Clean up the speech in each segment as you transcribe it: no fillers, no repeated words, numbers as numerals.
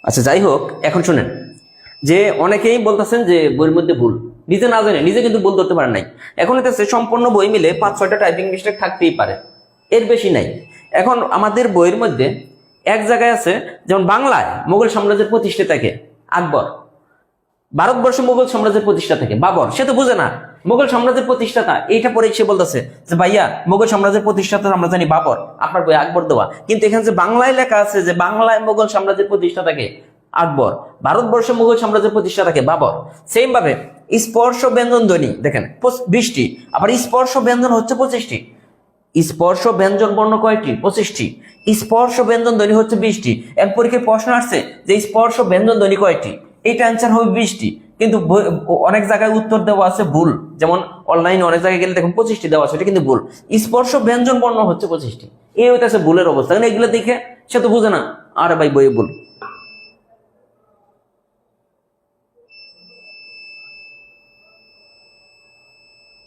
আচ্ছা যাই হোক, এখন শুনেন যে অনেকেই বলতেছেন যে বইয়ের মধ্যে ভুল, নিজে না জানে নিজে কিন্তু ভুল ধরতে পারেন নাই। এখন হইতেছে সম্পূর্ণ বই মিলে 5-6টা টাইপিং মিস্টেক থাকতেই পারে, এর বেশি নাই। এখন আমাদের বইয়ের মধ্যে এক জায়গায় আছে, যেমন বাংলায় মোগল সাম্রাজ্যের প্রতিষ্ঠাতাকে আকবর, ভারতবর্ষে মোগল সাম্রাজ্যের প্রতিষ্ঠা থেকে বাবর। সে তো বুঝে না মোগল সাম্রাজ্যের প্রতিষ্ঠাতা, এইটা পরে সে বলতেছে যে ভাইয়া মোগল সাম্রাজ্যের প্রতিষ্ঠাতা আমরা জানি বাবর, আপনার বই আকবর দেওয়া। কিন্তু এখানে যে বাংলায় লেখা আছে যে বাংলায় মোগল সাম্রাজ্যের প্রতিষ্ঠাতাকে আকবর, ভারতবর্ষে মোগল সাম্রাজ্যের প্রতিষ্ঠাতাকে বাবর। সেম ভাবে স্পর্শ ব্যঞ্জন ধ্বনি দেখেন 20টি, আবার স্পর্শ ব্যঞ্জন হচ্ছে 25টি। স্পর্শ ব্যঞ্জন বর্ণ কয়টি? 25টি। স্পর্শ ব্যঞ্জন ধ্বনি হচ্ছে 20টি। এক পরীক্ষায় প্রশ্ন আসছে যে স্পর্শ ব্যঞ্জন ধ্বনি কয়টি, এইটা অ্যান্সার হবে 20টি। কিন্তু অনেক জায়গায় উত্তর দেওয়া আছে ভুল, যেমন অনলাইনে অনেক জায়গায় গেলে দেখুন 25টি দেওয়া আছে, এটা কিন্তু ভুল। স্পর্শ ব্যঞ্জন বর্ণ হচ্ছে 25টি। এই হইতেছে ভুলের অবস্থা। কারণ এগুলো দেখে সে তো বুঝে না, আরে ভাই বইয়ে ভুল।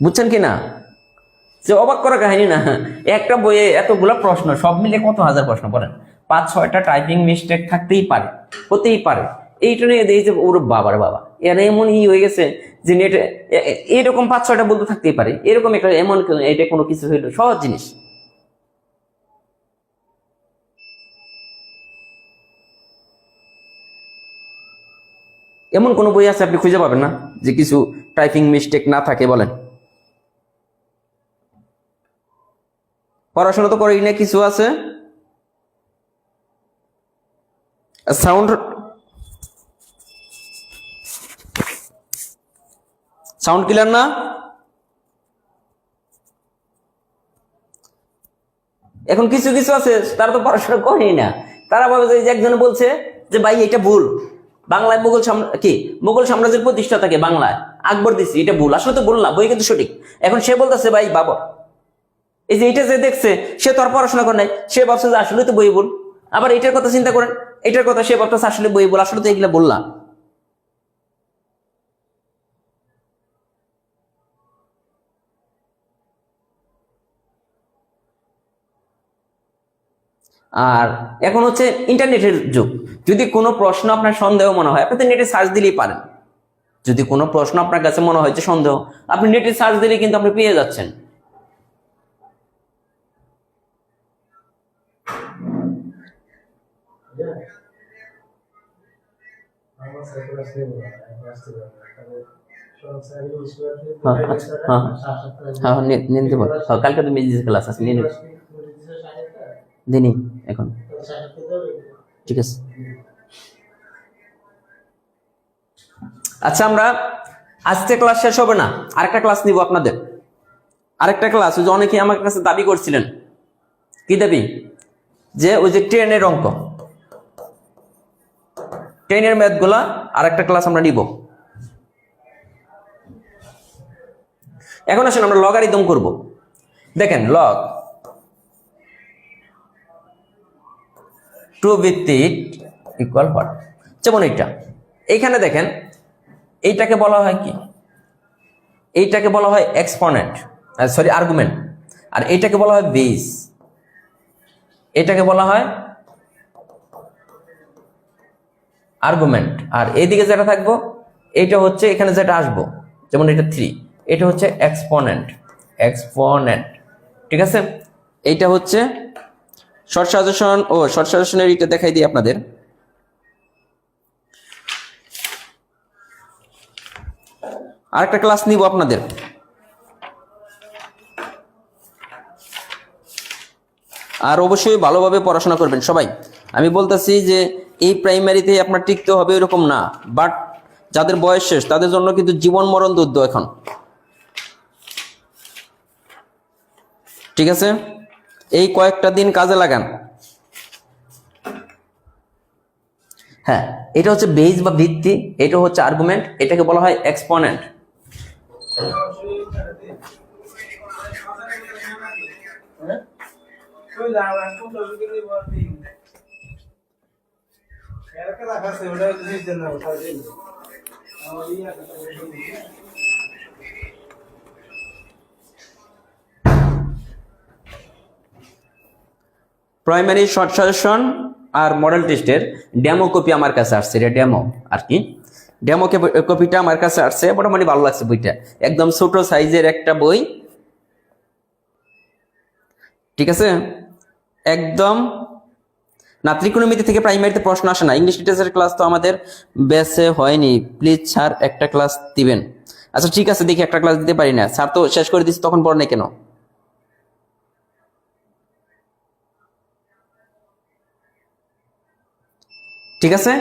বুঝছেন কি না? যে অবাক করা কাহিনী না, একটা বইয়ে এতগুলা প্রশ্ন, সব মিলে কত হাজার প্রশ্ন পড়েন, 5-6টা টাইপিং মিস্টেক থাকতেই পারে, হতেই পারে। এইটা নিয়ে দেখি যে ওর বাবার বাবা এর এমন হয়ে গেছে যে নেটে এরকম 5-6টা বলতে থাকতেই পারে, এরকম একটা এমন এটা কোনো কিছু হইলো সহজ জিনিস। এমন কোন বই আছে আপনি খুঁজে পাবেন না যে কিছু টাইপিং মিস্টেক না থাকে? বলেন। পড়াশোনা তো করি না, কিছু আছে। সাউন্ড সাউন্ড ক্লিয়ার না? এখন কিছু কিছু আছে তারা তো পড়াশোনা করেই না, তারা ভাবে যে একজনে বলছে যে ভাই এটা ভুল, বাংলায় মোগল সাম্রাজ্যের প্রতিষ্ঠাতাকে বাংলায় আকবর দিছি, এটা ভুল। আসলে তো ভুল না, বই কিন্তু সঠিক। এখন সে বলতেছে ভাই বাবর, এই যে এটা যে দেখছে সে তো আর পড়াশোনা করে নাই, সে ভাবছে যে আসলে তো বই ভুল। আবার এটার কথা চিন্তা করেন, এটার কথা সে ভাবতেছে আসলে বই ভুল, আসলে তো এগুলা বললাম। আর এখন হচ্ছে ইন্টারনেটের যুগ, যদি কোনো প্রশ্ন আপনার সন্দেহ মনে হয় আপনি তো নেটে সার্চ দিলেই পারেন। যদি কোনো প্রশ্ন আপনার কাছে মনে হয় যে সন্দেহ, আপনি নেটে সার্চ দিলেই কিন্তু আপনি পেয়ে যাচ্ছেন। হ্যাঁ নিয়ে নিতে পারো, কালকে তো মেজিস ক্লাস আছে, নিয়ে নেবে দিনই এখন। ঠিক আছে, আচ্ছা আমরা আজকে ক্লাস শেষ হবে না, আরেকটা ক্লাস নিব আপনাদের। আরেকটা ক্লাস ওই যে অনেকেই আমার কাছে দাবি করছিলেন, কি দাবি? যে ওই যে ট্রেনের অঙ্ক, ট্রেনের ম্যাথ গুলা আরেকটা ক্লাস আমরা নিব। এখন আসেন আমরা লগারিদম করব। দেখেন লগ 2 ভিত্তিক ইকুয়াল হোয়াট, যেমন এইটা। এইখানে দেখেন এইটাকে বলা হয় কি? এইটাকে বলা হয় এক্সপোনেন্ট, সরি আর্গুমেন্ট। আর এইটাকে বলা হয় বেস, এটাকে বলা হয় আর্গুমেন্ট। আর এইদিকে যেটা থাকবো এইটা হচ্ছে এখানে যেটা আসবো, যেমন এটা 3, এটা হচ্ছে এক্সপোনেন্ট, এক্সপোনেন্ট। ঠিক আছে, এইটা হচ্ছে শর্ট সাজেশন। ও শর্ট সাজেশনের এটা দেখাই দিই আপনাদের। আরেকটা ক্লাস নিব আপনাদের। আর অবশ্যই ভালোভাবে পড়াশোনা করবেন সবাই। আমি বলতেছি যে এই প্রাইমারিতে আপনার টিকতে হবে এরকম না, বাট যাদের বয়স শেষ তাদের জন্য কিন্তু জীবন মরণ যুদ্ধ এখন। ঠিক আছে, এই কয়েকটা দিন কাজে লাগান। হ্যাঁ, এটা হচ্ছে বেস বা ভিত্তি, এটা হচ্ছে আর্গুমেন্ট, এটাকে বলা হয় এক্সপোনেন্ট। প্রাইমারি শর্ট সাজেশন আর মডেল টেস্টের ডেমো কপি আমার কাছে আসছে, এটা ডেমো আর কি, ডেমো কপিটা আমার কাছে আসছে, মোটামুটি ভালো লাগছে বইটা, একদম ছোট সাইজের একটা বই, ঠিক আছে, একদম। না, ত্রিকোণমিতি থেকে প্রাইমারিতে প্রশ্ন আসে না, ইংলিশ লিটারেচার ক্লাস তো আমাদের বেসে হয়নি, প্লিজ স্যার একটা ক্লাস দিবেন। আচ্ছা ঠিক আছে, দেখি একটা ক্লাস দিতে পারি না, স্যার তো শেষ করে দিচ্ছি, তখন পড়ে না কেন? ঠিক আছে,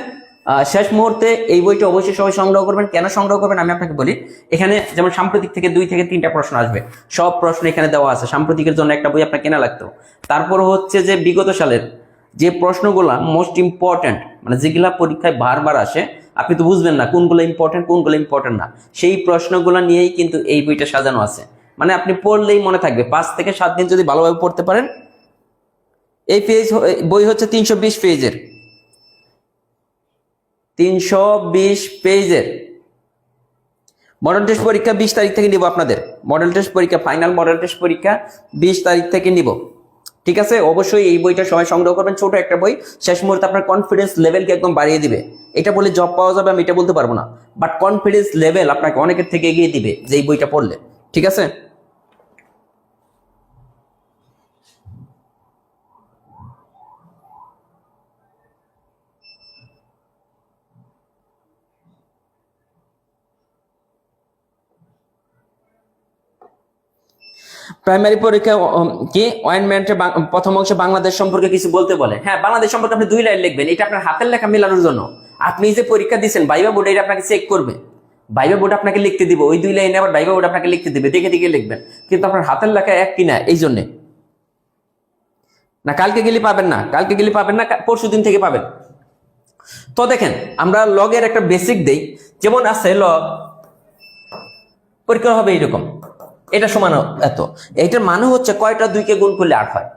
শেষ মুহূর্তে এই বইটা অবশ্যই সবাই সংগ্রহ করবেন। কেন সংগ্রহ করবেন আমি আপনাকে বলি, এখানে যেমন সাম্প্রতিক থেকে 2 থেকে 3টা প্রশ্ন আসবে, সব প্রশ্ন এখানে দেওয়া আছে, সাম্প্রতিকের জন্য একটা বই আপনার কেনা লাগতো। তারপর হচ্ছে যে বিগত সালের যে প্রশ্নগুলা মোস্ট ইম্পর্টেন্ট, মানে যেগুলা পরীক্ষায় বারবার আসে, আপনি তো বুঝবেন না কোনগুলো ইম্পর্টেন্ট কোনগুলো ইম্পর্টেন্ট না, সেই প্রশ্নগুলো নিয়েই কিন্তু এই বইটা সাজানো আছে। মানে আপনি পড়লেই মনে থাকবে, 5 থেকে 7 দিন যদি ভালোভাবে পড়তে পারেন। এই বই হচ্ছে 320 পেজের, 320 পেজের। মডেল টেস্ট পরীক্ষা 20 তারিখ থেকে নিব আপনাদের, মডেল টেস্ট পরীক্ষা, ফাইনাল মডেল টেস্ট পরীক্ষা 20 তারিখ থেকে নিব, ঠিক আছে। অবশ্যই এই বইটা সবাই সংগ্রহ করবেন, ছোট একটা বই, শেষ মুহূর্তে আপনার কনফিডেন্স লেভেলকে একদম বাড়িয়ে দিবে। এটা বলে জব পাওয়া যাবে আমি এটা বলতে পারবো না, বাট কনফিডেন্স লেভেল আপনাকে অনেকের থেকে এগিয়ে দিবে যে এই বইটা পড়লে, ঠিক আছে। প্রাইমারি পরীক্ষা কি অয়েনমেন্টের প্রথম অংশে বাংলাদেশ সম্পর্কে কিছু বলতে বলে। হ্যাঁ, বাংলাদেশ সম্পর্কে আপনি 2 লাইন লিখবেন, এটা আপনার হাতের লেখা মেলানোর জন্য। আপনি যে পরীক্ষা দিচ্ছেন ভাইবা বোর্ড, এটা আপনাকে চেক করবে, ভাইবা বোর্ড আপনাকে লিখতে দিব, ওই 2 লাইনে আবার ভাইবা বোর্ড আপনাকে লিখতে দিবে, দেখে দেখে লিখবেন, কিন্তু আপনার হাতের লেখা এক কিনা, এই জন্যে। না, কালকে গেলে পাবেন না, কালকে গেলে পাবেন না, পরশু দিন থেকে পাবেন। তো দেখেন, আমরা লগের একটা বেসিক দেই, যেমন আছে লগ পরীক্ষা হবে এইরকম, এটা সমান এত, এইটার মানে হচ্ছে কয়টা 2 কে গুণ করলে 8 হয়,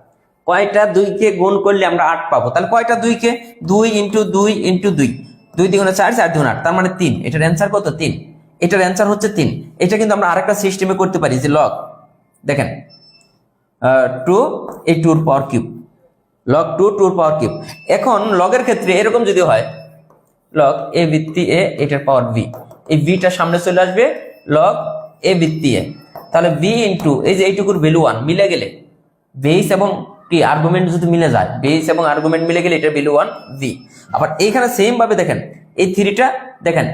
কয়টা 2 কে গুণ করলে আমরা 8 পাবো। তাহলে কয়টা 2 কে, 2 ইন্টু 2 ইন্টু 2, 2 দ্বিগুণে 4, 4 দ্বিগুণে 8, তার মানে 3। এটার অ্যান্সার কত? 3। এটার অ্যান্সার হচ্ছে 3। এটা কিন্তু আমরা আরেকটা সিস্টেমে করতে পারি, যে লগ, দেখেন 2 এই 2 এর পাওয়ার কিউব, লগ 2 2 এর পাওয়ার কিউব। এখন লগের ক্ষেত্রে এরকম যদি হয়, লগ এ ভিত্তি এ, এটার পাওয়ার বি, এই বিটা সামনে চলে আসবে, লগ এ ভিত্তি এ, তাহলে বি ইন্টু এই যে এইটুকুর ভ্যালু 1 মিলে গেলে, বেস এবং কি আর্গুমেন্ট যদি মিলে যায়, বেস এবং আর্গুমেন্ট মিলে গেলে এটা ভ্যালু 1 ভি। আবার এইখানে সেম ভাবে দেখেন, এই 3টা দেখেন,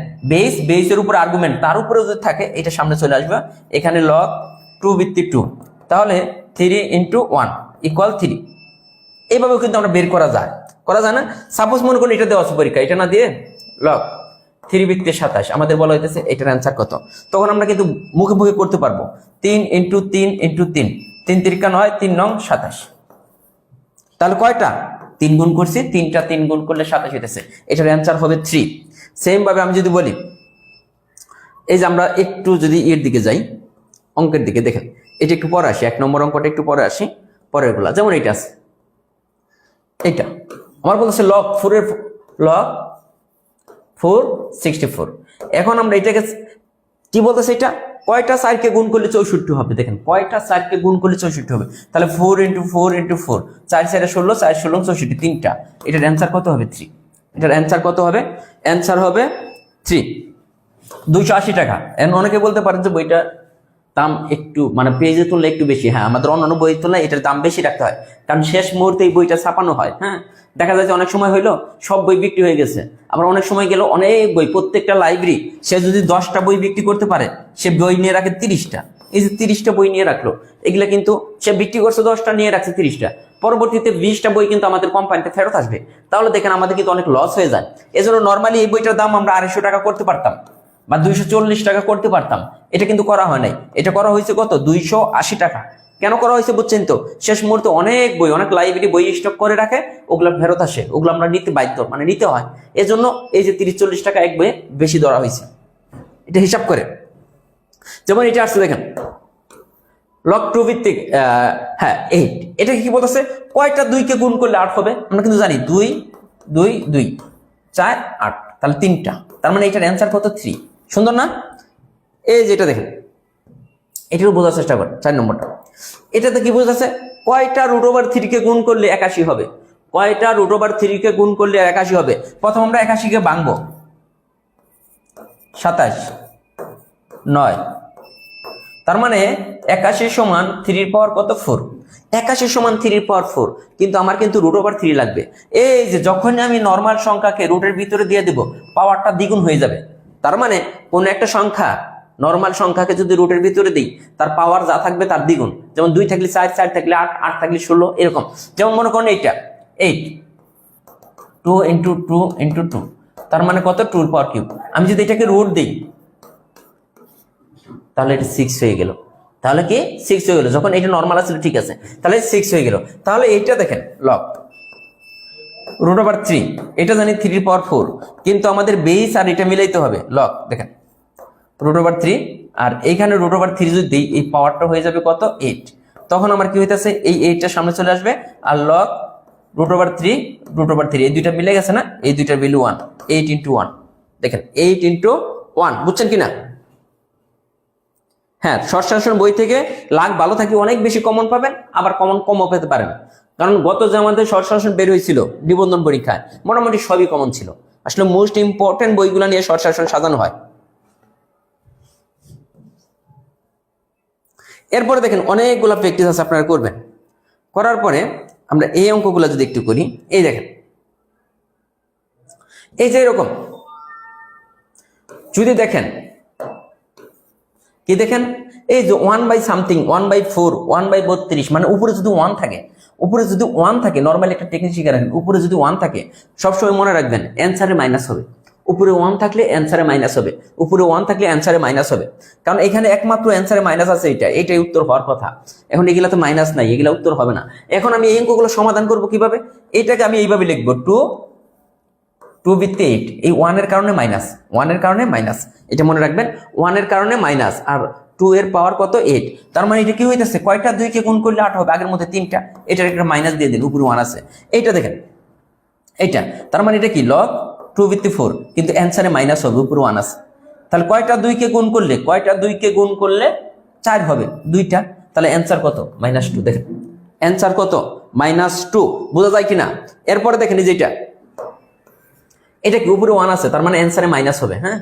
বেসের উপর আর্গুমেন্ট, তার উপরে যদি থাকে এটা সামনে চলে আসবে, এখানে লগ 2 ভিত্তি 2, তাহলে 3 ইন্টু 1 ইকুয়াল 3। এইভাবেও কিন্তু আমরা বের করা যায় না। সাপোজ মনে করুন এটা দেওয়া আছে পরীক্ষা, এটা না দিয়ে লগ 3 ভিত্তি 27, আমাদের বলা হইতেছে এটার অ্যান্সার কত, তখন আমরা কিন্তু মুখে মুখে করতে পারবো, 3 ইন্টু 3 ইন্টু 3, 3 3 9, 3 9 27। তাহলে কয়টা 3 গুণ করছি, 3টা 3 গুণ করলে 27 হইতেছে, এটার অ্যান্সার হবে 3। সেম ভাবে আমি যদি বলি, এই যে আমরা একটু যদি এর দিকে যাই, অঙ্কের দিকে দেখেন, এটা একটু পরে আসি, 1 নম্বর অঙ্কটা একটু পরে আসি, পরের গুলা যেমন এটা আছে, এইটা আমার বলতেছে লগ 4 এর লগ 4 64। এখন আমরা এটাকে কি বলতেছে, এটা কয়টা 4 কে গুণ করলে 64 হবে, দেখেন কয়টা 4 কে গুণ করলে 64 হবে, তাহলে 4 ইন্টু 4 ইন্টু 4, 4 4 16, 4 16 64, 3টা। এটার অ্যান্সার কত হবে? 3। এটার অ্যান্সার কত হবে? অ্যান্সার হবে 3, 280 টাকা। এখন অনেকে বলতে পারেন যে বইটা দাম একটু মানে পেজের তুলনায় একটু বেশি। হ্যাঁ, আমাদের অন্যান্য বইয়ের তুলনায় এটার দাম বেশি রাখতে হয়, কারণ শেষ মুহূর্তে এই বইটা ছাপানো হয়। হ্যাঁ, দেখা যায় যে অনেক সময় হইলো সব বই বিক্রি হয়ে গেছে, আবার অনেক সময় গেল অনেক বই, প্রত্যেকটা লাইব্রেরি সে যদি 10টা বই বিক্রি করতে পারে, সে বই নিয়ে রাখে 30টা। এই যে 30টা বই নিয়ে রাখলো, এগুলা কিন্তু সে বিক্রি করছে 10টা, নিয়ে রাখছে 30টা, পরবর্তীতে 20টা বই কিন্তু আমাদের কোম্পানিতে ফেরত আসবে। তাহলে দেখেন আমাদের কিন্তু অনেক লস হয়ে যায়। এজন্য নর্মালি এই বইটার দাম আমরা 250 টাকা করতে পারতাম বা 240 টাকা করতে পারতাম, এটা কিন্তু করা হয় নাই। এটা করা হয়েছে কত? 280 টাকা। কেন করা হয়েছে বুঝছেন তো? শেষ মুহূর্তে অনেক বই, অনেক লাইব্রেরি বই স্টক করে রাখে, ওগুলো ফেরত আসে, ওগুলো আমরা নিতে বাধ্য, মানে নিতে হয়। এজন্য এই যে 30-40 টাকা এক বইয়ে বেশি ধরা হয়েছে, এটা হিসাব করে। যেমন এটা আসছে দেখেন, লগ 2 ভিত্তিক হ্যাঁ 8, এটা কি বলতেছে? কয়টা 2 কে গুণ করলে 8 হবে? আমরা কিন্তু জানি 2 2 2 4 8, তাহলে 3টা, তার মানে এটার অ্যান্সার কত? 3। সুন্দর না? এই যেটা দেখেন, এটারও বোঝার চেষ্টা করেন, 4 নম্বরটা। এটাতে কি বোঝাচ্ছে? কয়টা √3 কে গুণ করলে 81 হবে? কয়টা √3 কে গুণ করলে 81 হবে? প্রথম আমরা 81 কে ভাঙবো, 27 9, তার মানে 81 সমান 3 এর পাওয়ার কত? 4। 81 সমান 3 এর পাওয়ার 4, কিন্তু আমার কিন্তু √3 লাগবে। এই যে যখন আমি নর্মাল সংখ্যাকে রুটের ভিতরে দিয়ে দেব, পাওয়ারটা দ্বিগুণ হয়ে যাবে। তার মানে কোন একটা সংখ্যা, নর্মাল সংখ্যাকে যদি রুটের ভিতরে দিই, তার পাওয়ার যা থাকবে তার দ্বিগুণ। যেমন 2 থাকলে 4, 4 থাকলে 8, 8 থাকলে 16, এরকম। যেমন মনে করেন এইটা 8, 2 × 2 × 2, তার মানে কত? 2 এর পাওয়ার কিউব। আমি যদি এটাকে রুট দিই তাহলে এটা 6 হয়ে গেল। তাহলে কি 6 হয়ে গেল? যখন এটা নর্মাল আছিল ঠিক আছে, তাহলে 6 হয়ে গেল। তাহলে এইটা দেখেন লগ √3, এটা জানি 3 এর পাওয়ার 4, কিন্তু আমাদের বেস আর এটা মিলাইতে হবে। লগ দেখেন √3, আর এইখানে √3 যদি দিই, এই পাওয়ারটা হয়ে যাবে কত? 8। তখন আমার কি হইতাছে? এই 8টা সামনে চলে আসবে, আর লগ √3 √3 এই দুইটা মিলে গেছে না? এই দুইটার ভ্যালু 1, 8 × 1। দেখেন 8 × 1, বুঝছেন কিনা? হ্যাঁ, শর্ট সাজেশন বই থেকে লাখ ভালো থাকি অনেক বেশি কমন পাবেন, আবার কমও পেতে পারেন। কারণ গত যে আমাদের শর্ট সাজেশন বের হয়েছিল নিবন্ধন পরীক্ষায়, মোটামুটি সবই কমন ছিল। আসলে মোস্ট ইম্পর্টেন্ট বইগুলো নিয়ে শর্ট সাজেশন সাজানো হয়। এরপরে দেখেন অনেকগুলো প্র্যাকটিস আছে আপনারা করবেন। করার পরে আমরা এই অঙ্কগুলো যদি একটু করি, এই দেখেন, এই যে এরকম যদি দেখেন, কি দেখেন, এই যে 1/something, 1/4, 1/32, মানে উপরে যদি 1 থাকে, উপরে যদি 1 থাকে, নর্মালি একটা টেকনিক শিখে রাখেন, উপরে যদি 1 থাকে সবসময় মনে রাখবেন অ্যান্সারে মাইনাস হবে। উপরে 1 থাকলে অ্যান্সারে মাইনাস হবে, উপরে 1 থাকলে অ্যান্সারে মাইনাস হবে। কারণ এখানে একমাত্র অ্যান্সারে মাইনাস আছে, এইটাই উত্তর হওয়ার কথা। এখন এগুলা তো মাইনাস নাই, এগুলা উত্তর হবে না। এখন আমি এই অঙ্কগুলো সমাধান করব কিভাবে? এইটাকে আমি এইভাবে লিখবো, 2 বৃত্তি 8, এই 1 এর কারণে মাইনাস, 1 এর কারণে মাইনাস, এটা মনে রাখবেন, 1 এর কারণে মাইনাস, আর 2 এর পাওয়ার কত? 8। তার মানে এটা কি হইতেছে? কয়টা 2 কে গুণ করলে 8 হবে? আগের মধ্যে 3টা, এটার একটা মাইনাস দিয়ে দিন, উপরে 1 আছে। এইটা দেখেন, এইটা তার মানে এটা কি? লগ 2 বৃত্তি 4, কিন্তু অ্যান্সারে মাইনাস হবে, উপরে 1 আছে। তাহলে কয়টা 2 কে গুণ করলে, কয়টা 2 কে গুণ করলে 4 হবে? 2টা। তাহলে অ্যান্সার কত? -2। দেখেন অ্যান্সার কত? -2। বোঝা যায় কিনা? এরপরে দেখেন এই যেটা, এটা কি? উপরে 1 আছে, তার মানে অ্যান্সারে মাইনাস হবে। হ্যাঁ,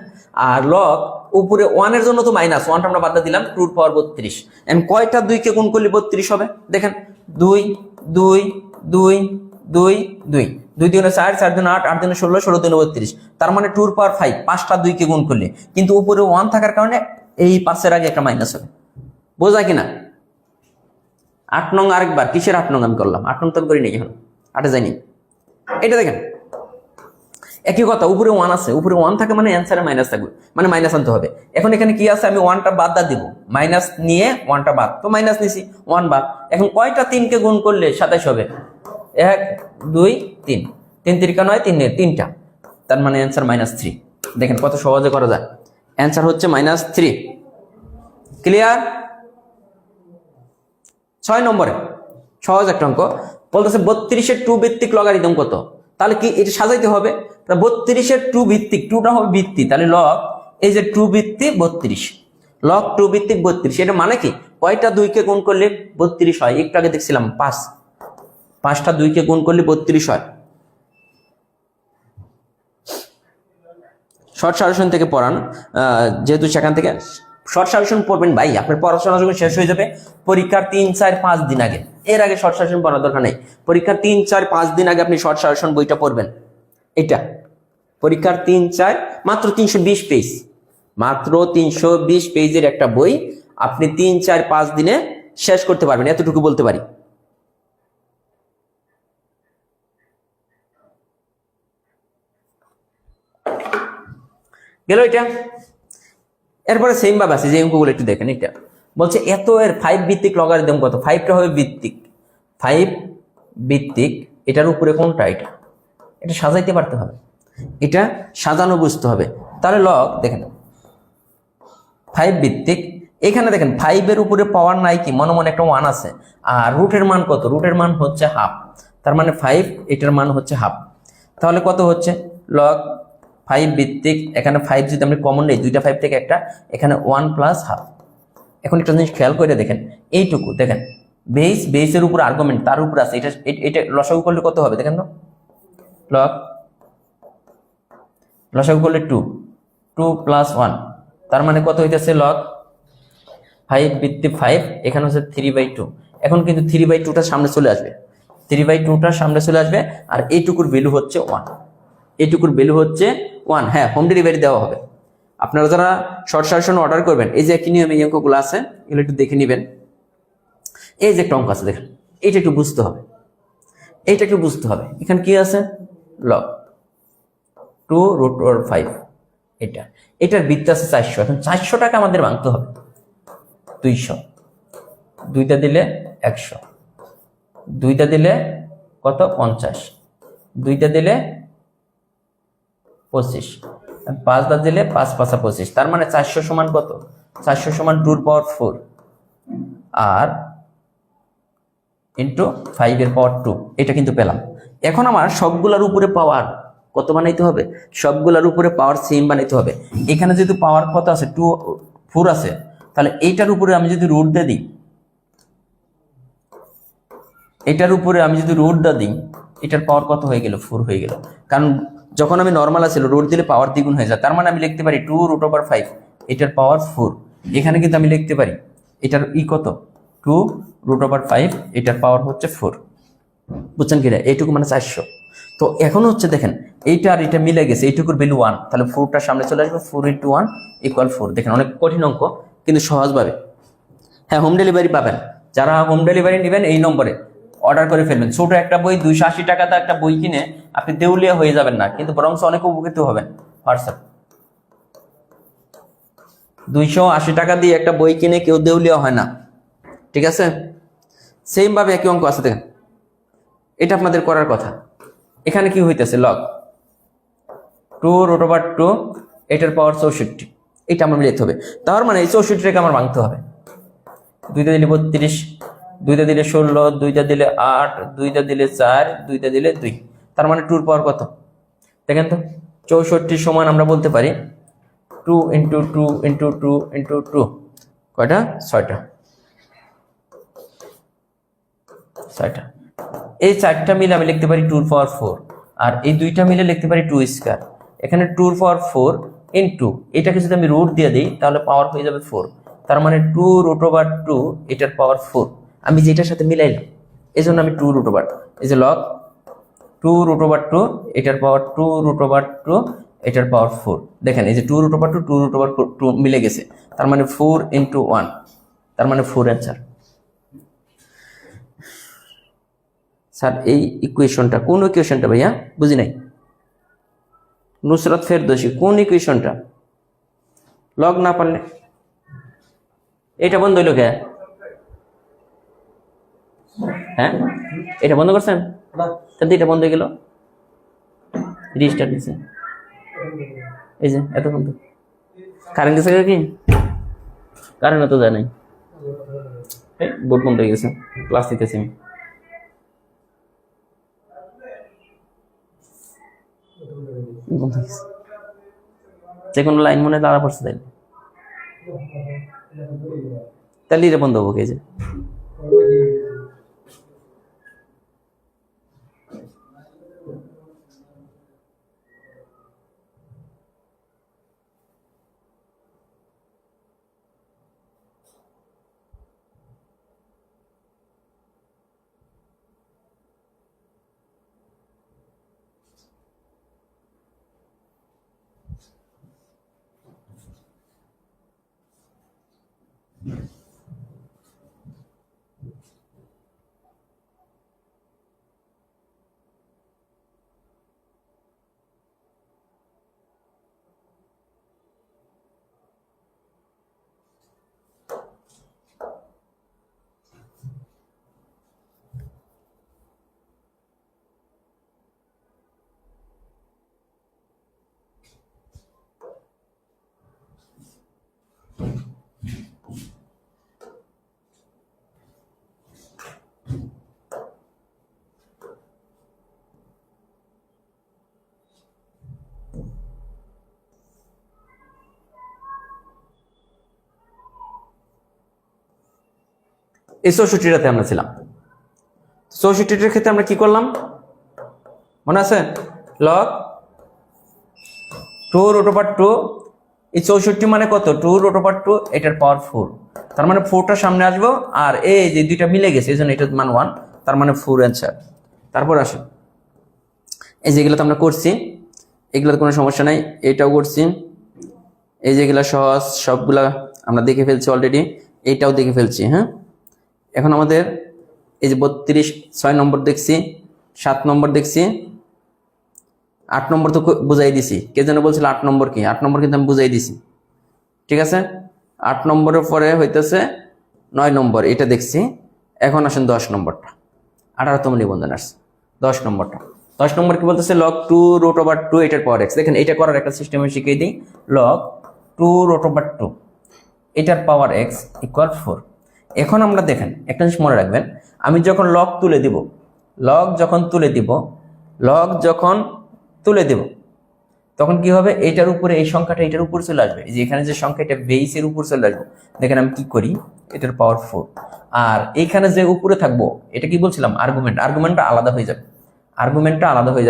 আর লগ উপরে 1 এর জন্য তো মাইনাস, 1টা আমরা বাদ দিলাম, 2 এর পাওয়ার 32। এন্ড কয়টা 2 কে গুণ করলে 32 হবে? দেখেন 2 2 2 2 2 2 2 4, 4 2 8, 8 2 16, 16 2 32। তার মানে 2 এর পাওয়ার 5, 5টা 2 কে গুণ করলে, কিন্তু উপরে 1 থাকার কারণে এই 5 এর আগে একটা মাইনাস হবে। বোঝা কিনা? 8 নং আরেকবার, কিসের 8 নং আমি করলাম? 8 নং তো করি নাই, এখন 8-এ যাইনি। এটা দেখেন একই কথা, উপরে 1 আছে, উপরে 1 থাকে মানে অ্যান্সারে মাইনাস থাকবে, মানে মাইনাস আনতে হবে। এখন এখানে কি আছে? আমি 1টা বাদ দিব, মাইনাস নিয়ে 1টা বাদ, তো মাইনাস নিছি, 1 বাদ। এখন কয়টা 3 কে গুণ করলে 27 হবে? 1 2 3, 3 3 9, 3টা, তার মানে অ্যান্সার -3। দেখেন কত সহজে করা যায়। অ্যান্সার হচ্ছে -3। ক্লিয়ার? 6 নম্বরে সহজ একটা অঙ্ক বলতেছে 32 এর 2 ভিত্তিক লগারিদম কত? তাহলে কি এটা সাজাইতে হবে? 32 এর 2 ভিত্তিক, 2টা হবে ভিত্তি, তাহলে লগ এই যে 2 ভিত্তি 32, লগ 2 ভিত্তিক 32। এটা মানে কি? কয়টা 2 কে গুণ করলে 32 হয়? একটু আগে দেখছিলাম 5, 5টা 2 কে গুণ করলে 32 হয়। শর্ট সাজেশন থেকে পড়ান, যেহেতু সেখান থেকে শর্ট সাজেশন পড়বেন ভাই, আপনার পড়াশোনা যখন শেষ হয়ে যাবে পরীক্ষার 3 4 5 দিন আগে, এর আগে শর্ট সাজেশন পড়ার দরকার নেই। পরীক্ষার 3 4 5 দিন আগে আপনি শর্ট সাজেশন বইটা পড়বেন। এটা পরীক্ষার 3 4, মাত্র 320 পেজ, মাত্র 320 পেজের একটা বই আপনি 3 4 5 দিনে শেষ করতে পারবেন, এতটুকু বলতে পারি। গেল এটা। এরপরে সেম ভাবে আছে, যে অঙ্কগুলো একটু দেখেন। এটা বলছে এত এর 5 ভিত্তিক লগারিদম কত? 5টা হবে ভিত্তিক, 5 ভিত্তিক, এটার উপরে কোনটা? এটা সাজাইতে পারতে হবে, এটা সাজানো বুঝতে হবে। তাহলে লগ দেখেন 5 ভিত্তিক, এখানে দেখেন 5 এর উপরে পাওয়ার নাই কি? মনে মনে একটা 1 আছে, আর রুটের মান কত? রুটের মান হচ্ছে হাফ, তার মানে 5, এটার মান হচ্ছে হাফ। তাহলে কত হচ্ছে? লগ 5 ভিত্তিক, এখানে 5 যদি আমরা কমন নেই, 2টা 5 থেকে একটা, এখানে 1 + ½। এখন একটা জিনিস খেয়াল করে দেখেন, এইটুকু দেখেন বেসের উপর আর্গুমেন্ট তার উপর আছে, এটা লসাগু করলে কত হবে দেখেন তো, লসাগু করলে 2 + 1, তার মানে কত হইতেছে লগ 5 বৃত্তি 5, এখানে হচ্ছে 3/2। এখন কিন্তু 3/2টা সামনে চলে আসবে, 3/2টা সামনে চলে আসবে, আর এইটুকুর ভ্যালু হচ্ছে 1, এইটুকুর ভ্যালু হচ্ছে 1। হ্যাঁ, হোম ডেলিভারি দেওয়া হবে। আপনারা যারা শর্ট সাজেশন অর্ডার করবেন, এই যে একই নিয়মে এই অঙ্কগুলো আছে, এগুলো একটু দেখে নেবেন। এই যে একটা অঙ্ক আছে দেখেন, এইটা একটু বুঝতে হবে, এইটা একটু বুঝতে হবে। এখানে কি আছে, লগ 2√5, এটার বৃত্ত আছে 400। এখন 400 টাকা আমাদের ভাঙতে হবে, 200, দুইটা দিলে 100, দুইটা দিলে কত 50, দুইটা দিলে 25, 5টা দিলে 5 × 5 = 25। তার মানে 400 সমান কত, 400 সমান 2^4 আর ইন্টু 5 এর পাওয়ার 2, এটা কিন্তু পেলাম। এখন আমার সবগুলোর উপরে পাওয়ার কত বানাইতে হবে, সবগুলোর উপরে পাওয়ার সেম বানাইতে হবে। এখানে যেহেতু পাওয়ার কত আছে 4 আছে, তাহলে এইটার উপরে আমি যদি রুট দিয়ে দিই, এটার উপরে আমি যদি রুট দিই, এটার পাওয়ার কত হয়ে গেল, 4 হয়ে গেল। কারণ যখন আমি নর্মাল আছিল রুট দিলে পাওয়ার দ্বিগুণ হয়ে যায়, তার মানে আমি লিখতে পারি 2√5, এটার পাওয়ার 4। এখানে কিন্তু আমি লিখতে পারি এটার কত, 2√5, এটার পাওয়ার হচ্ছে 4। বুঝছেন কিনা, এইটুকু মানে 400। তো এখন হচ্ছে দেখেন এইটা আর এটা মিলে গেছে, এইটুকুর ভ্যালু 1, তাহলে 4টা সামনে চলে আসবে, 4 × 1 = 4। দেখেন অনেক কঠিন অঙ্ক, কিন্তু সহজভাবে। হ্যাঁ, হোম ডেলিভারি পাবেন। যারা হোম ডেলিভারি নেবেন এই নম্বরে অর্ডার করে ফেলবেন। ছোট একটা বই 280 টাকাতে একটা বই কিনে আপনি দেউলিয়া হয়ে যাবেন না, কিন্তু বরং অনেক উপকৃত হবেন। হোয়াটসঅ্যাপ 280 টাকা দিয়ে একটা বই কিনে কেউ দেউলিয়া হয় না, ঠিক আছে? সেম ভাবে একই অঙ্ক আছে দেখেন, এটা আপনাদের করার কথা। এখানে কি হইতেছে, লগ 2√2, এটার পাওয়ার 64, এটা আমার মিলাইতে হবে। তার মানে এই 64টাকে আমার ভাঙতে হবে। 2টা দিলে 32, 2টা দিলে 16, 2টা দিলে 8, 2টা দিলে 4, 2টা দিলে 2, তার মানে 2 এর পাওয়ার কত দেখেন তো, 64 সমান আমরা বলতে পারি 2 × 2 × 2 × 2, কয়টা, 6টা। এই 4টা মিলে আমি লিখতে পারি 2^4, আর এই 2টা মিলে লিখতে পারি 2²। এখানে 2^4 ইন্টু এটাকে যদি আমি রুট দিয়ে দিই, তাহলে পাওয়ার হয়ে যাবে 4। তার মানে 2√2, এটার পাওয়ার 4। আমি যেটার সাথে মিলাইলাম, এই জন্য আমি 2√, এই যে লগ 2√2, এটার পাওয়ার 2√2, এটার পাওয়ার 4। দেখেন এই যে 2√2, 2√2 মিলে গেছে, তার মানে 4 × 1, তার মানে 4 অ্যান্সার। স্যার এই ইকুয়েশনটা কোন ইকুয়েশনটা ভাইয়া, বুঝি নাই। নুসরাত ফেরদৌসী, কোন ইকুয়েশনটা? লগ না পারলে এটা বন্ধ হইল কে? হ্যাঁ, এটা বন্ধ করছেন, তাহলে এটা বন্ধ হয়ে গেল, রিস্টার্ট দিছে। এই যে এত বন্ধ, কারেন্ট গেছে কি? কারেন্ট তো যায় নাই, বোর্ড বন্ধ হয়ে গেছে, ক্লাস দিতেছি আমি। যে কোনো লাইন মনে দাঁড়া পড়ছে, তাহলে এটা বন্ধ হবো, যে এই 64টাতে আমরা ছিলাম। 64টার ক্ষেত্রে আমরা কি করলাম মনে আছে? লগ 2 রুট ওভার 2, এই 64 মানে কত? 2 রুট ওভার 2, এটার পাওয়ার 4, তার মানে 4টা সামনে আসবো, আর এই যে দুইটা মিলে গেছে এই জন্য এটার মান 1, তার মানে 4 অ্যান্সার। তারপর আসে এই যেগুলো তো আমরা করছি, এগুলোর কোনো সমস্যা নাই, এটাও করছি, এই যেগুলো সহজ সবগুলা আমরা দেখে ফেলছি অলরেডি, এইটাও দেখে ফেলছি। হ্যাঁ, এখন আমাদের এই যে 32, 6 নম্বর দেখছি, 7 নম্বর দেখছি, 8 নম্বর তো বুঝাই দিছি। কে যেন বলছিল 8 নম্বর কি? 8 নম্বর কিন্তু আমি বুঝাই দিছি, ঠিক আছে। 8 নম্বরের পরে হইতেছে 9 নম্বর, এটা দেখছি। এখন আসেন 10 নম্বরটা, 18তম নিবন্ধন আসছে 10 নম্বরটা। 10 নম্বর কি বলতেছে? লগ 2 রুট ওভার 2 এটার পাওয়ার x। দেখেন এটা করার একটা সিস্টেম আমি শিখিয়ে দিই। লগ 2 রুট ওভার 2 এটার পাওয়ার x ইকুয়াল 4। এখন আমরা দেখেন একটা জিনিস মনে রাখবেন, আমি যখন লগ তুলে দিব, লগ যখন তুলে দিব তখন কি হবে? এটার উপরে এই সংখ্যাটা এটার উপর চলে আসবে, এই যে এখানে যে সংখ্যা এটা বেসের উপর চলে আসবে। দেখেন আমি কি করি, এটার পাওয়ার 4, আর এইখানে যে উপরে থাকবো এটা কি বলছিলাম? আর্গুমেন্টটা আলাদা হয়ে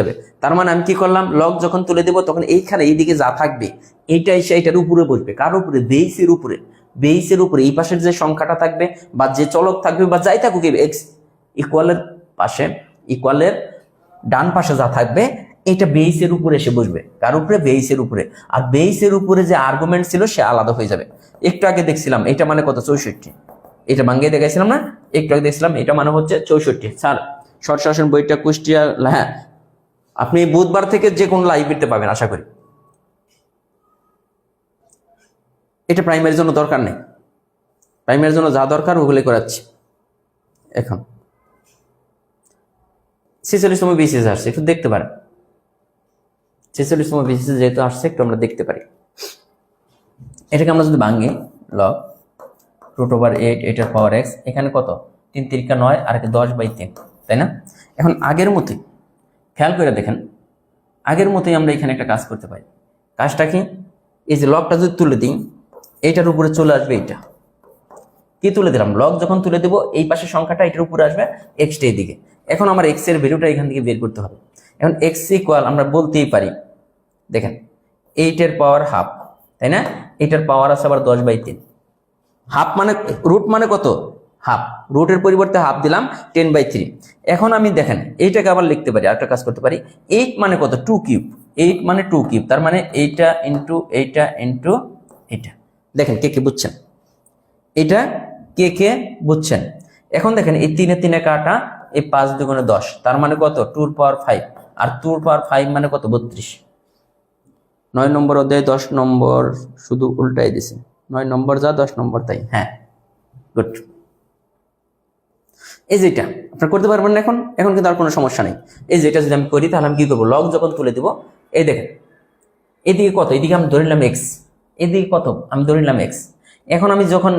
যাবে। তার মানে আমি কি করলাম? লগ যখন তুলে দেব তখন এইখানে এইদিকে যা থাকবে এইটা এসে এটার উপরে বসবে। কার উপরে? বেসের উপরে এই পাশের যে সংখ্যাটা থাকবে বা যে চলক থাকবে বা যাই থাকুক, এক্স ইকুয়ালের ডান পাশে যা থাকবে এটা বেসের উপরে এসে বসবে। কার উপরে? বেসের উপরে। আর বেসের উপরে যে আর্গুমেন্ট ছিল সে আলাদা হয়ে যাবে। একটু আগে দেখছিলাম এটা মানে কত? 64। এটা ভাঙ্গিয়ে দেখাইছিলাম না একটু আগে? দেখছিলাম এটা মানে হচ্ছে 64। স্যার শর্ট শাসন বইটা কুষ্টিয়া, হ্যাঁ আপনি বুধবার থেকে যে কোনো লাইব্রেরিতে পাবেন আশা করি। এটা প্রাইমারির জন্য দরকার নেই, প্রাইমারির জন্য যা দরকার ওগুলো করাচ্ছি। এখন 46তম বিসিএস আসছে, একটু দেখতে পারেন। 46তম বিসিএস যেহেতু আসছে একটু আমরা দেখতে পারি। এটাকে আমরা যদি ভাঙি, লগ রুট ওভার 8 এটার পাওয়ার x, এখানে কত? 3 3 9 আর 10/3, তাই না? এখন আগের মতোই খেয়াল করে দেখেন, আগের মতোই আমরা এখানে একটা কাজ করতে পারি। কাজটা কি? এই যে লগটা যদি তুলে দিই এইটার উপরে চলে আসবে এইটা। কি তুলে দিলাম? লগ যখন তুলে দেবো এই পাশের সংখ্যাটা এটার উপরে আসবে, এক্সটা এইদিকে। এখন আমার এক্স এর ভ্যালুটা এখান থেকে বের করতে হবে। এখন এক্স ইকুয়াল আমরা বলতেই পারি, দেখেন 8 পাওয়ার হাফ, তাই না? এটার পাওয়ার আছে আবার 10/3। হাফ মানে রুট মানে কত? হাফ। রুটের পরিবর্তে হাফ দিলাম, 10/3। এখন আমি দেখেন এইটাকে আবার লিখতে পারি, আরেকটা কাজ করতে পারি। 8 মানে কত? 2 কিউব। 8 মানে 2 কিউব, তার মানে এইটা ইন্টু এইটা ইন্টু এটা। দেখেন কে কে বুঝছেন? এটা কে বুঝছেন? এখন দেখেন এই 3 এ 3 কাটা, এই 5 2 10, তার মানে কত? 2 পাওয়ার 5, আর 2 পাওয়ার 5 মানে কত? 32। 9 নম্বর অধ্যায় 10 নম্বর শুধু উল্টাই দিছে, 9 নম্বর যা 10 নম্বর তাই। হ্যাঁ, গুড। এই যেটা আপনারা করতে পারবেন না এখন কিন্তু আর কোনো সমস্যা নেই। এই যেটা যদি আমি করি তাহলে আমি কি করবো? লগ যখন তুলে দিব, এই দেখেন এদিকে কত? এদিকে আমি ধরে নিলাম এক্স, এদিকে কত? আমি ধরে নিলাম এক্স। এখন আমি যখন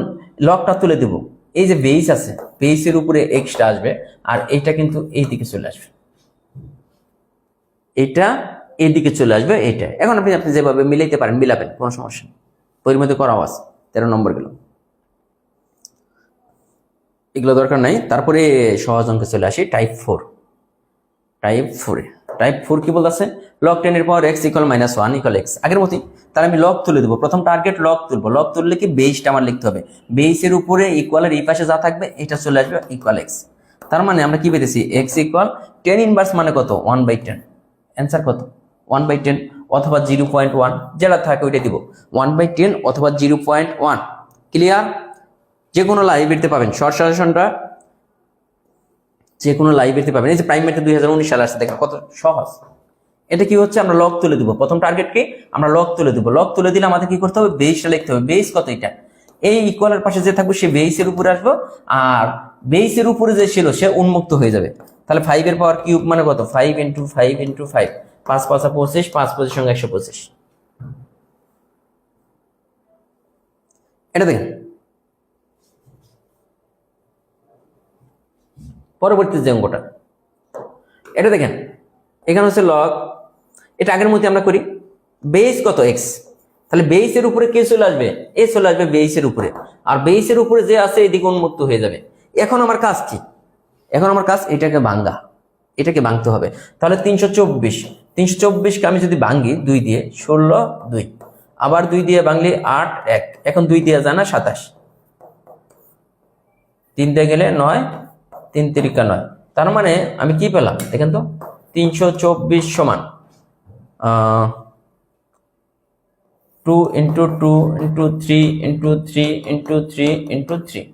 লগটা তুলে দেব, এই যে বেস আছে, বেসের উপরে এক্সটা আসবে, আর এইটা কিন্তু এইদিকে চলে আসবে, এটা এইদিকে চলে আসবে, এইটা। এখন আপনি যেভাবে মিলাইতে পারেন মিলাবেন, কোনো সমস্যা নেই। পরিমিত করা আছে 13 নম্বর গুলো, এগুলো দরকার নাই। তারপরে সহজ অঙ্কে চলে আসি টাইপ 4। টাইপ 4 কি বলতেছে? লগ 10 এর পাওয়ার x ইকুয়াল -1 ইকুয়াল x। আগের মতই তাহলে আমি লগ তুলে দেবো। প্রথম টার্গেট লগ তুলবো। লগ তুললে কি বেসটা আমার লিখতে হবে, বেসের উপরে ইকুয়ালের এই পাশে যা থাকবে এটা চলে আসবে ইকুয়াল x। তার মানে আমরা কি পেতেছি? x ইকুয়াল 10 ইনভার্স মানে কত? 1/10। অ্যান্সার কত? 1/10 অথবা 0.1, যেটা থাকে ওইটা দিব। 1/10 অথবা 0.1। ক্লিয়ার? যে কোনো লাইব্রেরিতে পাবেন শর্ট সাজেশনটা, যে কোনো লাইব্রেরিতে পাবেন। এই যে প্রাইমারিতে 2019 সালে আসছে, দেখেন কত সহজ। এটা কি হচ্ছে? আমরা লগ তুলে দিব। প্রথম টার্গেট কি? আমরা লগ তুলে দিব। লগ তুলে দিলে আমাদের কি করতে হবে? বেসটা লিখতে হবে। বেস কত? এটা এই ইকুয়ালের পাশে যে থাকবে সে বেসের উপরে আসবে, আর বেসের উপরে যে ছিল সে উন্মুক্ত হয়ে যাবে। তাহলে 5 এর পাওয়ার কিউব মানে কত? 5 × 5 × 5, 5 5 25, 5 25 সঙ্গে 125। এটা দেখেন পরবর্তী যে অঙ্কটা, এটা দেখেন এখানে হচ্ছে লগ, এটা আগের মধ্যে আমরা করি। বেস কত? এক্স। তাহলে বেসের উপরে কে চলে আসবে? এ চলে আসবে বেসের উপরে, আর বেসের উপরে যে আছে এদিকে উন্মুক্ত হয়ে যাবে। এখন আমার কাজ কি? এখন আমার কাজ এটাকে ভাঙ্গা, এটাকে ভাঙতে হবে। তাহলে 324কে আমি যদি ভাঙ্গি 2 দিয়ে, 16 2, আবার 2 দিয়ে ভাঙলি 8 1, এখন 2 দিয়ে জানা 27, 3 দিয়ে গেলে 9, 3 তিরিকা 9। তার মানে আমি কি পেলাম দেখেন তো, 324 সমান 2 × 2 × 3 × 3 × 3 × 3,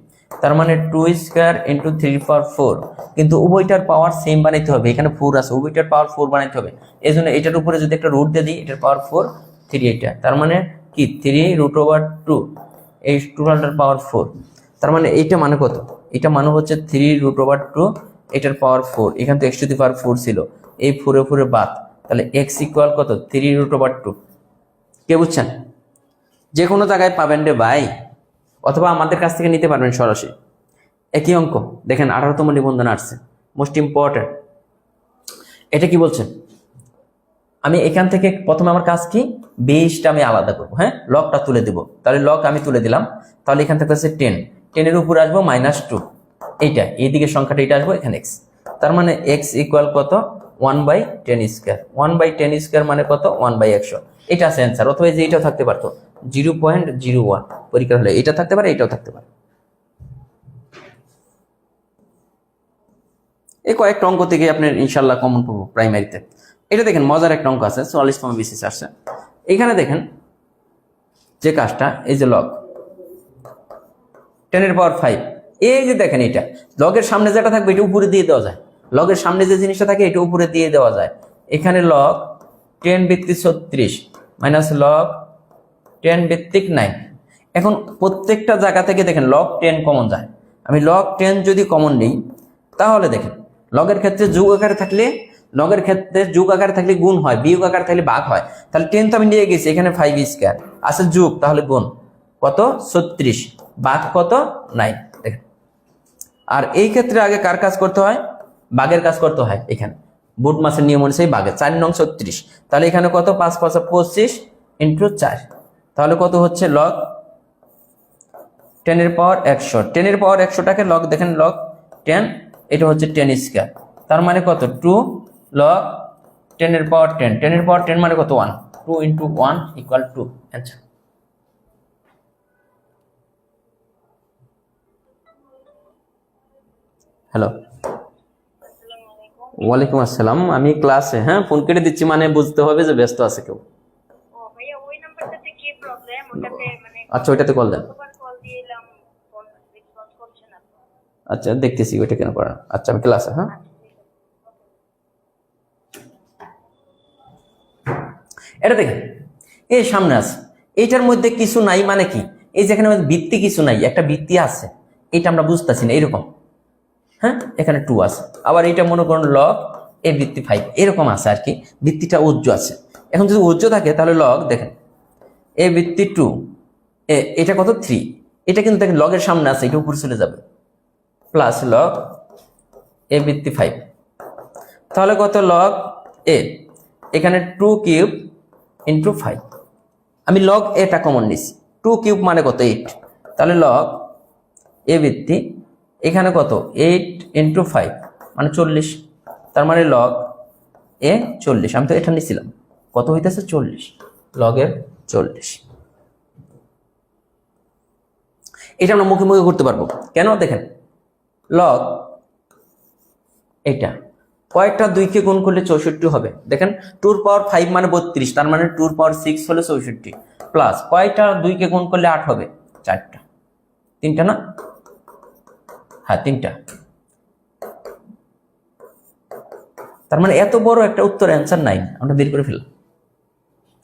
তার মানে 2 স্কয়ার × 3^4। কিন্তু উভয়টার পাওয়ার সেম বানাইতে হবে, এখানে 4 আছে, উভয়টার পাওয়ার 4 বানাইতে হবে। এই জন্য এটার উপরে যদি একটা রুট দিয়ে দিই, এটার পাওয়ার 4 3, এটা তার মানে কি 3√2, এই টোটালটার পাওয়ার 4। তার মানে এইটা মানে কত? এটা মানে হচ্ছে 3√2, এটার পাওয়ার 4। এখানে তো x⁴ ছিল, এই 4 এ 4 এ বাদ, তাহলে x ইকুয়াল কত 3√2। কে বুঝছেন? যে কোনো জায়গায় পাবেন রে ভাই, অথবা আমাদের কাছ থেকে নিতে পারবেন সরাসরি। একই অঙ্ক দেখেন 18তম নিবন্ধন আসছে, মোস্ট ইম্পর্টেন্ট। এটা কি বলছেন? আমি এখান থেকে প্রথমে আমার কাজ কি, বেসটা আমি আলাদা করবো, হ্যাঁ, লগটা তুলে দেব। তাহলে লগ আমি তুলে দিলাম, তাহলে এখান থেকে আছে 10, 10 এর উপর আসবো -2, এইটা এইদিকে সংখ্যাটা এটা আসবো এখানে x। তার মানে x ইকুয়াল কত 1/10², 1/10² মানে কত 1/100। এটা আছে অ্যান্সার। অথবা যে এটাও থাকতে পারতো 0.01, পরীক্ষা হলে এটা থাকতে পারে, এটাও থাকতে পারে। এই কয়েকটা অঙ্ক থেকে আপনার ইনশাল্লাহ কমন পাবো প্রাইমারিতে। এটা দেখেন মজার একটা অঙ্ক আছে, 44তম বিসিএস আসছে। এখানে দেখেন যে কাজটা, এই যে লগ 10^5, এই যে দেখেন এটা লগের সামনে যেটা থাকবে এটা উপরে দিয়ে দেওয়া যায়, লগের সামনে যে জিনিসটা থাকে এটা উপরে দিয়ে দেওয়া যায়। এখানে লগ 10^36 মাইনাস লগ 10^9। এখন প্রত্যেকটা জায়গা থেকে দেখেন লগ 10 কমন যায়। আমি লগ 10 যদি কমন নিই, তাহলে দেখেন লগের ক্ষেত্রে যোগ আকারে থাকলে, লগের ক্ষেত্রে যোগ আকারে থাকলে গুণ হয়, বিয়োগ আকারে থাকলে ভাগ হয়। তাহলে 10 তো আমি নিয়ে গেছি, এখানে 5² আছে যোগ, তাহলে গুণ কত 36, ভাগ কত 9। দেখেন, আর এই ক্ষেত্রে আগে কার কাজ করতে হয়, ভাগের কাজ করতে হয়। এখানে বুট মাসের নিয়ম অনুযায়ী ভাগে 4 নং 36, তাহলে এখানে কত 5 5 25 × 4, তাহলে কত হচ্ছে লগ 10^100। 10^100টাকে লগ দেখেন লগ 10, এটা হচ্ছে 10², তার মানে কত 2 লগ 10^10, 10^10 মানে কত 1, 2 × 1 = 2। আচ্ছা, হ্যালো, ওয়ালাইকুম আসসালাম। আমি ক্লাসে, হ্যাঁ, ফোন কেটে দিচ্ছি, মানে বুঝতে হবে যে ব্যস্ত আছে কেউ। আচ্ছা, ওইটাতে কল দেন। আচ্ছা, দেখতেছি ওইটা কেন করেন। আচ্ছা, আমি ক্লাসে, হ্যাঁ। এটা দেখেন এই সামনে আছে, এইটার মধ্যে কিছু নাই মানে কি, এই যেখানে বৃত্তি কিছু নাই, একটা বৃত্তি আছে, এটা আমরা বুঝতেছি না, এরকম, হ্যাঁ, এখানে 2 আছে। আবার এটা মনে করুন লগ এ বৃত্তি 5, এরকম আছে আর কি, বৃত্তিটা উজ্জ্ব আছে। এখন যদি উজ্জ্ব থাকে তাহলে লগ দেখেন এ বৃত্তি 2, এটা কত 3, এটা কিন্তু দেখেন লগের সামনে আছে, এটা উপরে চলে যাবে, প্লাস লগ এ বৃত্তি 5, তাহলে কত লগ এ, এখানে 2³ × 5, আমি লগ এটা কমন নিছি, 2³ মানে কত 8, তাহলে লগ এ বৃত্তি এখানে কত 8 × 5 মানে 40, তার মানে লগ এ 40, আমি তো এটা নিছিলাম, কত হইতেছে 40, লগের 40। এটা আমরা মুখে মুখে করতে পারবো, কেন দেখেন লগ এটা কয়েকটা 2কে গুণ করলে 64 হবে। দেখেন 2^5 মানে 32, তার মানে 2^6 হলে 64, প্লাস কয়টা 2কে গুণ করলে 8 হবে, 4টা, 3টা না, হ্যাঁ 3টা। তার মানে এত বড় একটা উত্তর অ্যান্সার নাই, আমরা বের করে ফেললাম।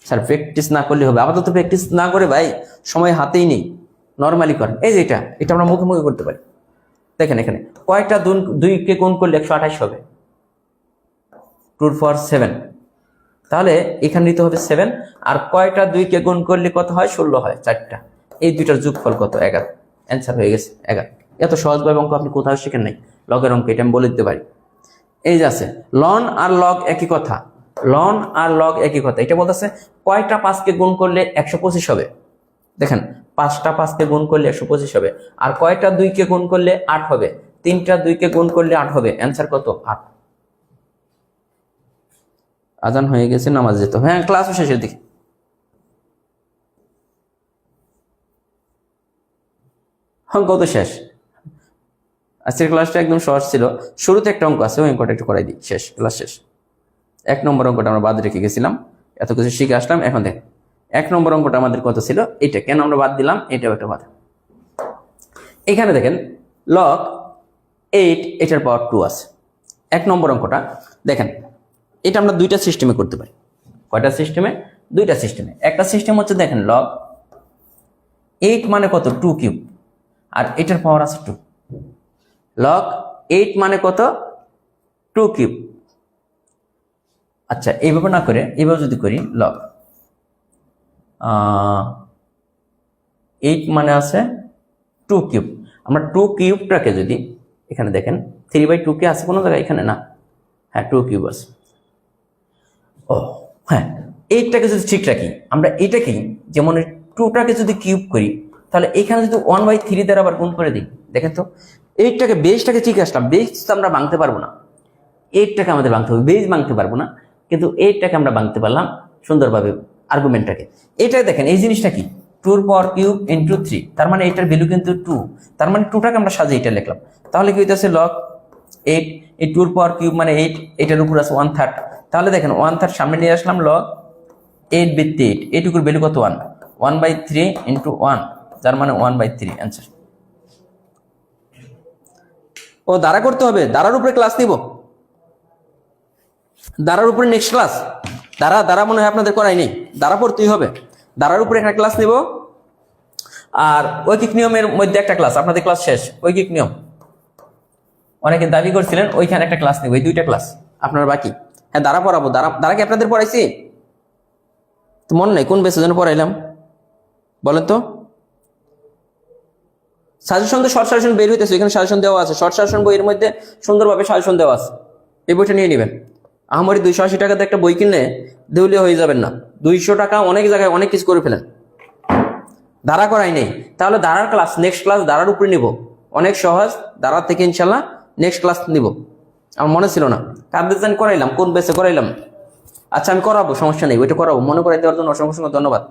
স্যার প্র্যাকটিস না করলে হবে, আপাতত প্র্যাকটিস না করে ভাই সময় হাতেই নেই, নর্মালি করেন। এই যে এটা আমরা মুখে মুখে করতে পারি। দেখেন এখানে কয়টা 2কে গুণ করলে 128 হবে, 2^7, তাহলে এখানে নিতে হবে 7, আর কয়টা 2কে গুণ করলে কত হয় 16 হয়, 4টা, এই দুইটার যোগফল কত 11, অ্যান্সার হয়ে গেছে 11। এত সহজভাবে অঙ্ক আপনি কোথাও শিখেন নাই, লগের অঙ্ক, এটা আমি বলে দিতে পারি। এই যে আছে লন আর লগ একই কথা, লন আর লগ একই কথা। এটা বলতেছে কয়টা 5কে গুণ করলে 125 হবে, দেখেন 5টা 5কে গুণ করলে 125 হবে, আর কয়টা 2কে গুণ করলে 8 হবে, 3টা 2কে গুণ করলে 8 হবে। অ্যান্সার কত? 8। আজান হয়ে গেছে, নামাজ যেত। হ্যাঁ, ক্লাসও শেষের দিকে। অঙ্ক তো শেষ। আজকের ক্লাসটা একদম সহজ ছিল। শুরুতে একটা অঙ্ক আছে, ওই অঙ্কটা একটু করাই দিই। শেষ, ক্লাস শেষ। 1 নম্বর অঙ্কটা আমরা বাদ রেখে গেছিলাম, এত কিছু শিখে আসলাম। এখন দেখ 1 নম্বর অঙ্কটা আমাদের কত ছিল, এটা কেন আমরা বাদ দিলাম, এটাও একটা বাদ। এখানে দেখেন log 8 এটার পাওয়ার 2 আছে। 1 নম্বর অঙ্কটা দেখেন, এটা আমরা দুইটা সিস্টেমে করতে পারি। কয়টা সিস্টেমে? দুইটা সিস্টেমে। একটা সিস্টেম হচ্ছে দেখেন log 8 মানে কত? 2 কিউব, আর এটার পাওয়ার আছে 2। log 8 মানে কত? 2 কিউব। আচ্ছা, এইভাবে না করে এইভাবে যদি করি, log 8 মানে আছে 2 কিউব। আমরা 2 কিউবটাকে যদি এখানে দেখেন 3/2 কে আছে কোনো জায়গায়? এখানে না। হ্যাঁ, 2 কিউব আছে। ও হ্যাঁ, 8টাকে যদি ঠিক রাখি, আমরা এটাকেই যেমন 2টাকে যদি কিউব করি, তাহলে এখানে যদি 1/3 দ্বারা আবার গুণ করে দিই, দেখেন তো 8টাকে বেসটাকে ঠিক আসলাম। বেস তো আমরা ভাঙতে পারবো না, 8টাকে আমাদের ভাঙতে হবে, বেস ভাঙতে পারবো না, কিন্তু 8টাকে আমরা ভাঙতে পারলাম সুন্দরভাবে আর্গুমেন্টটাকে। এটা দেখেন, এই জিনিসটা কি? 2 এর পাওয়ার কিউব ইন্টু 3, তার মানে এটার ভ্যালু কিন্তু 2। তার মানে 2টাকে আমরা সাজিয়ে এটা লিখলাম। তাহলে কি হইতেছে? log 8, এই 2 এর পাওয়ার কিউব মানে 8, এটার উপর আছে 1/3। তাহলে দেখেন 1/3 সামনে নিয়ে আসলাম, log 8 বৃত্তি 8, এইটুকুর ভ্যালু কত? 1। 1/3 ইন্টু 1, যার মানে 1/3 অ্যান্সার। ও দ্বারা করতে হবে, দ্বারার উপরে ক্লাস নিব, দ্বারার উপরে নেক্সট ক্লাস। দ্বারা মনে হয় আপনাদের করাই নেই, দ্বারা পড়তেই হবে। দ্বারার উপরে একটা ক্লাস নিব, আর ঐকিক নিয়মের মধ্যে একটা ক্লাস। আপনাদের ক্লাস শেষ, ঐকিক নিয়ম অনেকে দাবি করছিলেন, ওইখানে একটা ক্লাস নিব। এই দুইটা ক্লাস আপনার বাকি। হ্যাঁ, দ্বারা পড়াবো। দ্বারা কি আপনাদের পড়াইছি? তো মনে নেই কোন বেসের জন্য পড়াইলাম বলেন তো? সাজেশন তো শর্ট সাজেশন বের হইতেছে, এখানে সাজেশন দেওয়া আছে। শর্ট সাজেশন বইয়ের মধ্যে সুন্দরভাবে সাজেশন দেওয়া আছে, এই বইটা নিয়ে নেবেন। আমারই 280 টাকাতে একটা বই কিনলে দেউলিয়া হয়ে যাবেন না। 200 টাকা অনেক জায়গায় অনেক কিছু করে ফেলেন। দ্বারা করাই নেই, তাহলে দ্বারার ক্লাস, নেক্সট ক্লাস দ্বারার উপরে নিব। অনেক সহজ, দ্বারা থেকে ইনশাল্লাহ নেক্সট ক্লাস নিব। আমার মনে ছিল না কাদের জানি করাইলাম, কোন বেসে করাইলাম। আচ্ছা, আমি করাবো, সমস্যা নেই, ওইটা করাবো। মনে করাই দেওয়ার জন্য অসংখ্য ধন্যবাদ।